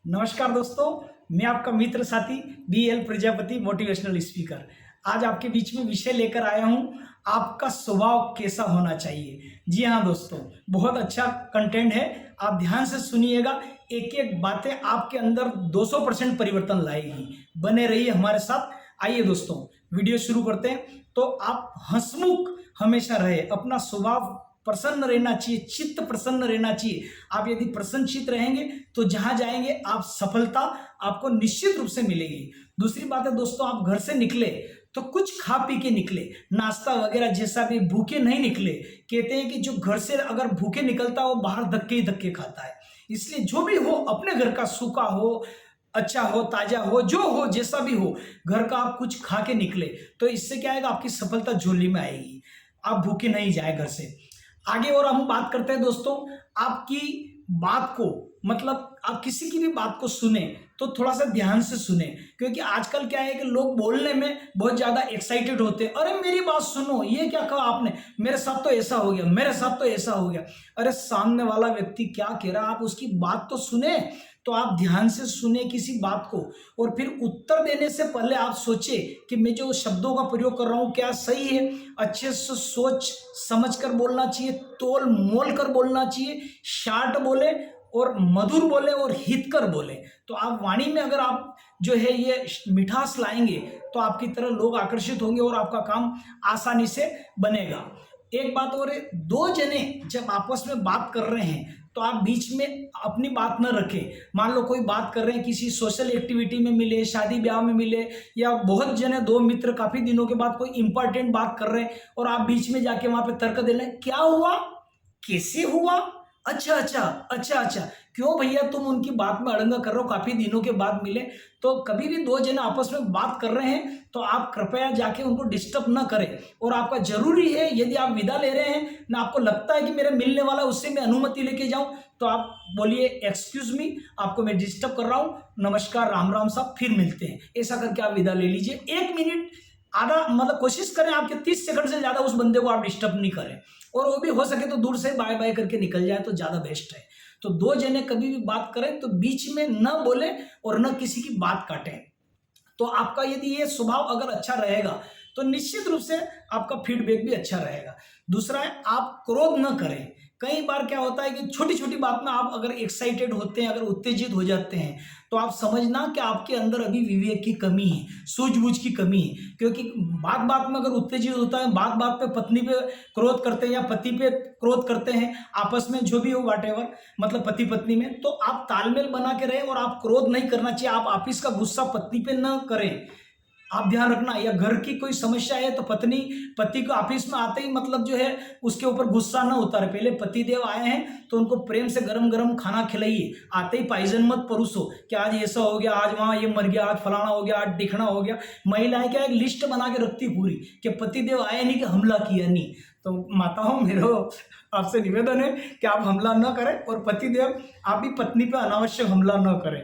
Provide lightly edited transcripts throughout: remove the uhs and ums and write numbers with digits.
नमस्कार दोस्तों, मैं आपका मित्र साथी BL प्रजापति मोटिवेशनल स्पीकर। आज आपके बीच में विषय लेकर आया हूँ, आपका स्वभाव कैसा होना चाहिए। जी हाँ दोस्तों, बहुत अच्छा कंटेंट है, आप ध्यान से सुनिएगा। एक एक बातें आपके अंदर 200% परिवर्तन लाएगी। बने रहिए हमारे साथ। आइए दोस्तों, वीडियो शुरू करते हैं। तो आप हंसमुख हमेशा रहे, अपना स्वभाव प्रसन्न रहना चाहिए, चित्त प्रसन्न रहना चाहिए। आप यदि प्रसन्न चित्त रहेंगे तो जहां जाएंगे आप सफलता आपको निश्चित रूप से मिलेगी। दूसरी बात है दोस्तों, आप घर से निकले तो कुछ खा पी के निकले, नाश्ता वगैरह जैसा भी, भूखे नहीं निकले। कहते हैं कि जो घर से अगर भूखे निकलता है वो बाहर धक्के ही धक्के खाता है। इसलिए जो भी हो, अपने घर का सूखा हो, अच्छा हो, ताजा हो, जो हो, जैसा भी हो, घर का आप कुछ खा के निकले तो इससे क्या आएगा, आपकी सफलता झोली में आएगी। आप भूखे नहीं जाए घर से। आगे और हम बात करते हैं दोस्तों, आपकी बात को, मतलब आप किसी की भी बात को सुने तो थोड़ा सा ध्यान से सुने। क्योंकि आजकल क्या है कि लोग बोलने में बहुत ज्यादा एक्साइटेड होते हैं। अरे मेरी बात सुनो, ये क्या कहा आपने, मेरे साथ तो ऐसा हो गया, मेरे साथ तो ऐसा हो गया। अरे सामने वाला व्यक्ति क्या कह रहा है, आप उसकी बात तो सुने। तो आप ध्यान से सुने किसी बात को, और फिर उत्तर देने से पहले आप सोचे कि मैं जो शब्दों का प्रयोग कर रहा हूं क्या सही है। अच्छे से सोच समझ कर बोलना चाहिए, तोल मोल कर बोलना चाहिए। शार्ट बोले और मधुर बोले और हितकर बोले। तो आप वाणी में अगर आप जो है ये मिठास लाएंगे तो आपकी तरह लोग आकर्षित होंगे और आपका काम आसानी से बनेगा। एक बात और है, दो जने जब आपस में बात कर रहे हैं तो आप बीच में अपनी बात न रखें। मान लो कोई बात कर रहे हैं, किसी सोशल एक्टिविटी में मिले, शादी ब्याह में मिले, या बहुत जने दो मित्र काफी दिनों के बाद कोई इंपॉर्टेंट बात कर रहे हैं और आप बीच में जाके वहां पे तर्क दे रहे हैं, क्या हुआ, कैसे हुआ, अच्छा अच्छा अच्छा अच्छा। क्यों भैया तुम उनकी बात में अड़ंगा कर रहे हो, काफी दिनों के बाद मिले। तो कभी भी दो जने आपस में बात कर रहे हैं तो आप कृपया जाके उनको डिस्टर्ब ना करें। और आपका जरूरी है, यदि आप विदा ले रहे हैं ना, आपको लगता है कि मेरे मिलने वाला उससे मैं अनुमति लेके जाऊं, तो आप बोलिए एक्सक्यूज मी, आपको मैं डिस्टर्ब कर रहा हूं, नमस्कार, राम राम साहब, फिर मिलते हैं। ऐसा करके आप विदा ले लीजिए। 1 मिनट आधा, मतलब कोशिश करें आपके 30 सेकंड से ज्यादा उस बंदे को आप डिस्टर्ब नहीं करें। और वो भी हो सके तो दूर से बाय बाय करके निकल जाए तो ज्यादा बेस्ट है। तो दो जने कभी भी बात करें तो बीच में न बोले और न किसी की बात काटें। तो आपका यदि ये स्वभाव अगर अच्छा रहेगा तो निश्चित रूप से आपका फीडबैक भी अच्छा रहेगा। दूसरा है, आप क्रोध न करें। कई बार क्या होता है कि छोटी छोटी बात में आप अगर एक्साइटेड होते हैं, अगर उत्तेजित हो जाते हैं, तो आप समझना कि आपके अंदर अभी विवेक की कमी है, सूझबूझ की कमी है। क्योंकि बात बात में अगर उत्तेजित होता है, बात बात पे पत्नी पे क्रोध करते हैं या पति पे क्रोध करते हैं, आपस में जो भी हो व्हाटएवर, मतलब पति पत्नी में, तो आप तालमेल बना के रहे और आप क्रोध नहीं करना चाहिए। आप ऑफिस का गुस्सा पत्नी पे न करें, आप ध्यान रखना। या घर की कोई समस्या है तो पत्नी पति को ऑफिस में आते ही मतलब जो है उसके ऊपर गुस्सा ना उतारे। पहले पति देव आए हैं तो उनको प्रेम से गरम गरम खाना खिलाइए। आते ही पाइजन मत परोसो कि आज ऐसा हो गया, आज वहां ये मर गया, आज फलाना हो गया, आज दिखना हो गया। महिलाएं क्या एक लिस्ट बना के रखती पूरी कि पति देव आए नहीं कि हमला किया नहीं। तो माताओं, मेरा आपसे निवेदन है कि आप हमला न करें और पति देव आप भी पत्नी पर अनावश्यक हमला न करें।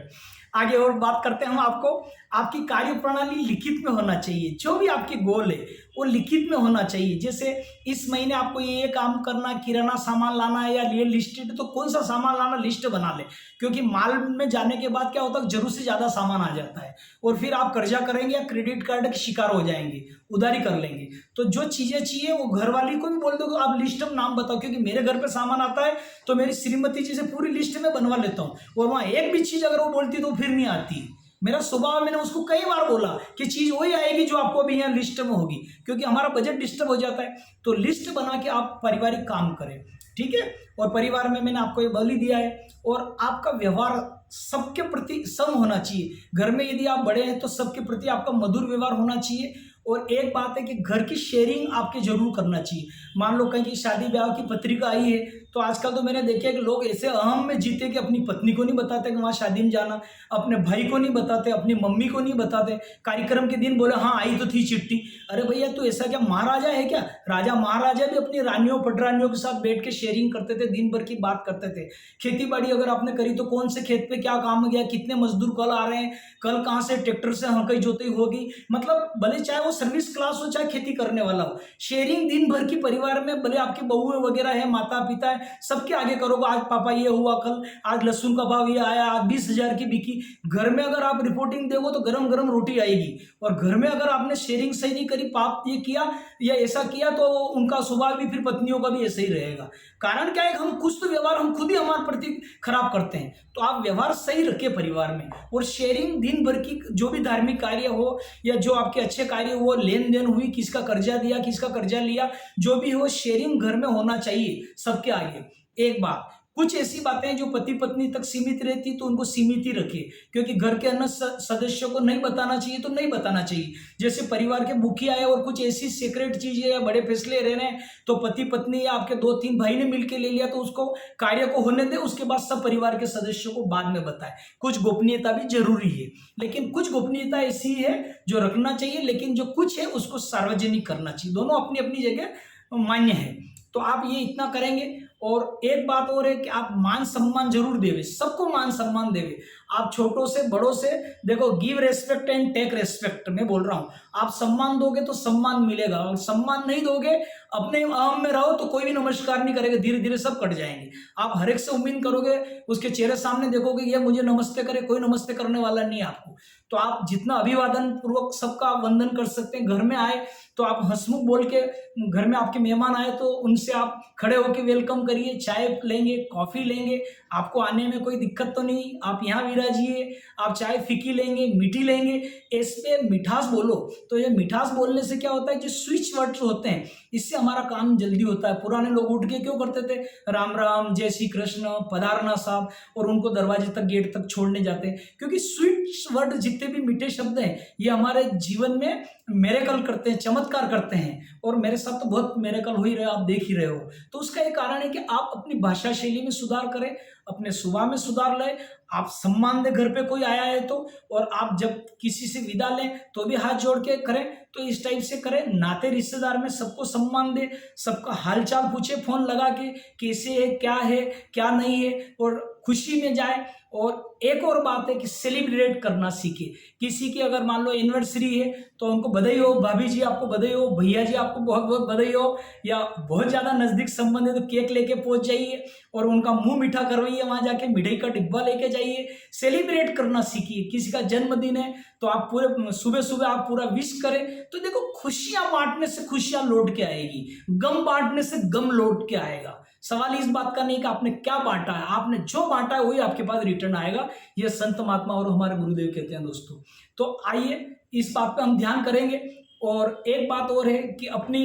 आगे और बात करते हैं हम, आपकी कार्य प्रणाली लिखित में होना चाहिए। जो भी आपके गोल है वो लिखित में होना चाहिए। जैसे इस महीने आपको ये काम करना, किराना सामान लाना है या रियल एस्टेट, तो कौन सा सामान लाना लिस्ट बना ले। क्योंकि माल में जाने के बाद क्या होता है, जरूरत से ज्यादा सामान आ जाता है और फिर आप कर्जा करेंगे या क्रेडिट कार्ड के शिकार हो जाएंगे, उधारी कर लेंगे। तो जो चीजें चाहिए वो घर वाली को भी बोल दो आप लिस्ट में नाम बताओ। क्योंकि मेरे घर पे सामान आता है तो मेरी श्रीमती जी से पूरी लिस्ट में बनवा लेता हूँ, और वहां एक भी चीज अगर वो बोलती तो फिर नहीं आती। मेरा स्वभाव, मैंने उसको कई बार बोला कि चीज वही आएगी जो आपको अभी यहाँ लिस्ट में होगी, क्योंकि हमारा बजट डिस्टर्ब हो जाता है। तो लिस्ट बना के आप पारिवारिक काम करें, ठीक है। और परिवार में मैंने आपको ये बलि दिया है। और आपका व्यवहार सबके प्रति सम होना चाहिए। घर में यदि आप बड़े हैं तो सबके प्रति आपका मधुर व्यवहार होना चाहिए। और एक बात है कि घर की शेयरिंग आपके जरूर करना चाहिए। मान लो कहीं की शादी ब्याह की पत्रिका आई है तो आजकल तो मैंने देखा कि लोग ऐसे अहम में जीते कि अपनी पत्नी को नहीं बताते कि वहाँ शादी में जाना, अपने भाई को नहीं बताते, अपनी मम्मी को नहीं बताते। कार्यक्रम के दिन बोले हाँ आई तो थी चिट्ठी। अरे भैया तू ऐसा क्या महाराजा है क्या? राजा महाराजा भी अपनी रानियों पटरानियों के साथ बैठ के शेयरिंग करते थे, दिन भर की बात करते थे। खेती बाड़ी अगर आपने करी तो कौन से खेत पे क्या काम गया, कितने मजदूर कल आ रहे हैं, कल कहाँ से ट्रैक्टर से हंकई जोतई होगी। मतलब भले चाहे वो सर्विस क्लास हो चाहे खेती करने वाला हो, शेयरिंग दिन भर की परिवार में, भले आपकी बहुएं वगैरह है, माता पिता है, है सबके आगे करोगे, आज पापा ये हुआ, कल आज लहसुन का भाव ये आया, आज 20,000 की बिकी। घर में अगर आप रिपोर्टिंग दोगे तो गरम गरम रोटी आएगी। और घर में अगर आपने शेयरिंग सही नहीं करी, पाप ये किया या ऐसा किया, तो उनका स्वभाव भी फिर पत्नियों का भी ऐसा ही रहेगा। कारण क्या है, हम कुछ तो व्यवहार हम खुद ही हमारे प्रति खराब करते हैं। तो आप व्यवहार सही रखिए परिवार में। और शेयरिंग दिन भर की जो भी धार्मिक कार्य हो या जो आपके अच्छे कार्य हो, लेन देन हुई, किसका कर्जा दिया, किसका कर्जा लिया, जो भी हो, शेयरिंग घर में होना चाहिए सबके आगे। एक बात, कुछ ऐसी बातें जो पति पत्नी तक सीमित रहती तो उनको सीमित ही रखिए, क्योंकि घर के अन्य सदस्यों को नहीं बताना चाहिए तो नहीं बताना चाहिए। जैसे परिवार के मुखिया है और कुछ ऐसी सीक्रेट चीजें या बड़े फैसले ले रहे हैं, तो पति पत्नी या आपके 2-3 भाई ने मिलकर ले लिया, तो उसको कार्य को होने दे, उसके बाद सब परिवार के सदस्यों को बाद में बताए। कुछ गोपनीयता भी जरूरी है, लेकिन कुछ गोपनीयता ऐसी है जो रखना चाहिए, लेकिन जो कुछ है उसको सार्वजनिक करना चाहिए। दोनों अपनी अपनी जगह मान्य है। तो आप ये इतना करेंगे। और एक बात और है कि आप मान सम्मान जरूर देवे, सबको मान सम्मान देवे। आप छोटों से बड़ों से देखो, give respect and take respect, मैं बोल रहा हूं। आप सम्मान दोगे तो सम्मान मिलेगा, और सम्मान नहीं दोगे, अपने अहम में रहो तो कोई भी नमस्कार नहीं करेगा, धीरे धीरे सब कट जाएंगे। आप हर एक से उम्मीद करोगे, उसके चेहरे सामने देखोगे ये मुझे नमस्ते करे, कोई नमस्ते करने वाला नहीं है आपको। तो आप जितना अभिवादन पूर्वक सबका वंदन कर सकते हैं। घर में आए तो आप हंसमुख बोल के, घर में आपके मेहमान आए तो उनसे आप खड़े होकर वेलकम करिए, चाय लेंगे, कॉफी लेंगे, आपको आने में कोई दिक्कत तो नहीं, आप यहाँ विराजिए। आप चाय फीकी लेंगे, मीठी लेंगे, इस पे मिठास बोलो। तो ये मिठास बोलने से क्या होता है, जो स्विच वर्ड्स होते हैं, इससे हमारा काम जल्दी होता है। पुराने लोग उठ के क्यों करते थे, राम राम, जय श्री कृष्ण, पधारना साहब, और उनको दरवाजे तक, गेट तक छोड़ने जाते हैं, क्योंकि स्विच वर्ड जितने भी मीठे शब्द हैं ये हमारे जीवन में मेरेकल करते हैं, चमत्कार करते हैं। और मेरे साथ तो बहुत मेरेकल हो ही रहे, आप देख ही रहे हो। तो उसका एक कारण है कि आप अपनी भाषा शैली में सुधार करें, अपने स्वभाव में सुधार लाए। आप सम्मान दे, घर पे कोई आया है तो, और आप जब किसी से विदा लें तो भी हाथ जोड़ के करें। तो इस टाइप से करें, नाते रिश्तेदार में सबको सम्मान दे, सबका हालचाल पूछे फोन लगा के, कैसे है क्या नहीं है, और खुशी में जाए। और एक और बात है कि सेलिब्रेट करना सीखे। किसी की अगर मान लो एनिवर्सरी है तो उनको बधाई हो, भाभी जी आपको बधाई हो, भैया जी आपको बहुत बहुत बधाई हो, या बहुत ज़्यादा नज़दीक संबंध है तो केक लेके पहुंच जाइए और उनका मुंह मीठा करवाइए, वहाँ जाके मिठाई का डिब्बा लेके जाइए। सेलिब्रेट करना सीखिए। किसी का जन्मदिन है तो आप पूरे सुबह सुबह आप पूरा विश करें। तो देखो, खुशियां बांटने से खुशियां लौट के आएगी, गम बांटने से गम लौट के आएगा। सवाल इस बात का नहीं कि आपने क्या बांटा है, आपने जो बांटा है वही आपके पास रिटर्न आएगा। ये संत महात्मा और हमारे गुरुदेव कहते हैं दोस्तों। तो आइए इस बात पे हम ध्यान करेंगे। और एक बात और है कि अपनी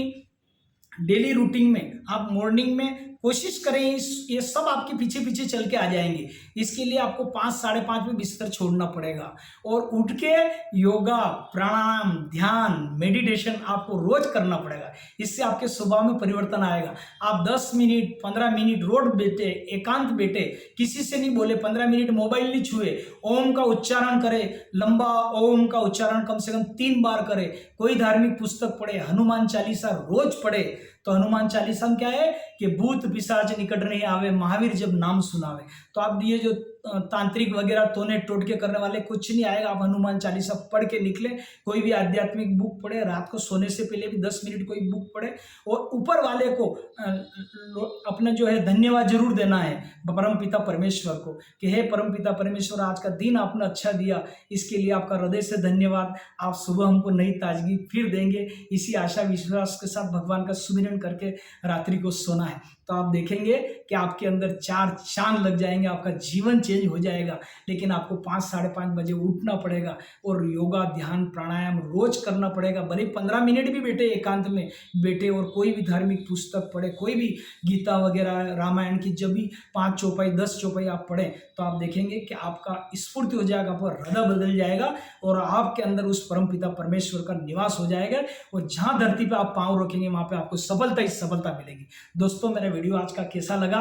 डेली रूटीन में आप मॉर्निंग में कोशिश करें, ये सब आपके पीछे पीछे चल के आ जाएंगे। इसके लिए आपको 5-5:30 में बिस्तर छोड़ना पड़ेगा, और उठ के योगा, प्राणायाम, ध्यान, मेडिटेशन आपको रोज करना पड़ेगा। इससे आपके स्वभाव में परिवर्तन आएगा। आप 10 मिनट 15 मिनट रोड बैठे, एकांत बैठे, किसी से नहीं बोले, 15 मिनट मोबाइल नहीं छुए, ओम का उच्चारण करें, लंबा ओम का उच्चारण कम से कम 3 बार करें, कोई धार्मिक पुस्तक पढ़े, हनुमान चालीसा रोज पढ़े। तो हनुमान चालीसा में क्या है कि भूत पिशाच निकट नहीं आवे, महावीर जब नाम सुनावे। तो आप ये जो तांत्रिक वगैरह तोने टोटके करने वाले कुछ नहीं आएगा। आप हनुमान चालीसा पढ़ के निकले, कोई भी आध्यात्मिक बुक पढ़े, रात को सोने से पहले भी 10 मिनट कोई बुक पढ़े, और ऊपर वाले को अपना जो है धन्यवाद जरूर देना है परम पिता परमेश्वर को, कि हे परम पिता परमेश्वर, आज का दिन आपने अच्छा दिया, इसके लिए आपका हृदय से धन्यवाद। आप सुबह हमको नई ताजगी फिर देंगे। इसी आशा विश्वास के साथ भगवान का सुमिरन करके रात्रि को सोना है। तो आप देखेंगे कि आपके अंदर 4 चांद लग जाएंगे, आपका जीवन चेंज हो जाएगा। लेकिन आपको 5-5:30 बजे उठना पड़ेगा, और योगा, ध्यान, प्राणायाम रोज करना पड़ेगा। भले 15 मिनट भी बैठे, एकांत में बैठे, और कोई भी धार्मिक पुस्तक पढ़े, कोई भी गीता वगैरह, रामायण की जब भी 5 चौपाई 10 चौपाई आप पढ़ें, तो आप देखेंगे कि आपका स्फूर्ति हो जाएगा, आपका हृदय बदल जाएगा, और आपके अंदर उस परमपिता परमेश्वर का निवास हो जाएगा। और जहाँ धरती पे आप पाँव रखेंगे वहाँ पे आपको सफलता ही सफलता मिलेगी। दोस्तों, मेरा वीडियो आज का कैसा लगा?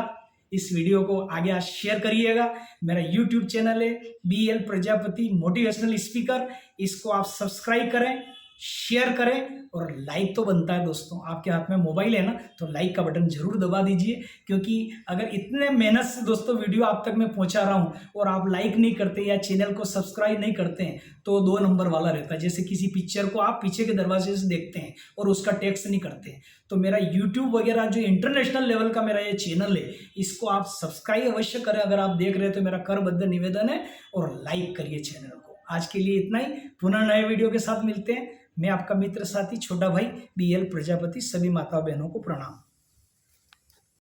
इस वीडियो को आगे आज शेयर करिएगा। मेरा YouTube चैनल है BL प्रजापति मोटिवेशनल स्पीकर, इसको आप सब्सक्राइब करें, शेयर करें और लाइक तो बनता है दोस्तों, आपके हाथ में मोबाइल है ना तो लाइक का बटन जरूर दबा दीजिए, क्योंकि अगर इतने मेहनत से दोस्तों वीडियो आप तक मैं पहुंचा रहा हूं और आप लाइक नहीं करते या चैनल को सब्सक्राइब नहीं करते हैं तो 2 नंबर वाला रहता है। जैसे किसी पिक्चर को आप पीछे के दरवाजे से देखते हैं और उसका टैक्स नहीं करते हैं, तो मेरा यूट्यूब वगैरह जो इंटरनेशनल लेवल का मेरा ये चैनल है इसको आप सब्सक्राइब अवश्य करें अगर आप देख रहे हैं तो मेरा करबद्ध निवेदन है, और लाइक करिए चैनल को। आज के लिए इतना ही, पुनः नए वीडियो के साथ मिलते हैं। मैं आपका मित्र साथी छोटा भाई BL प्रजापति। सभी माता बहनों को प्रणाम।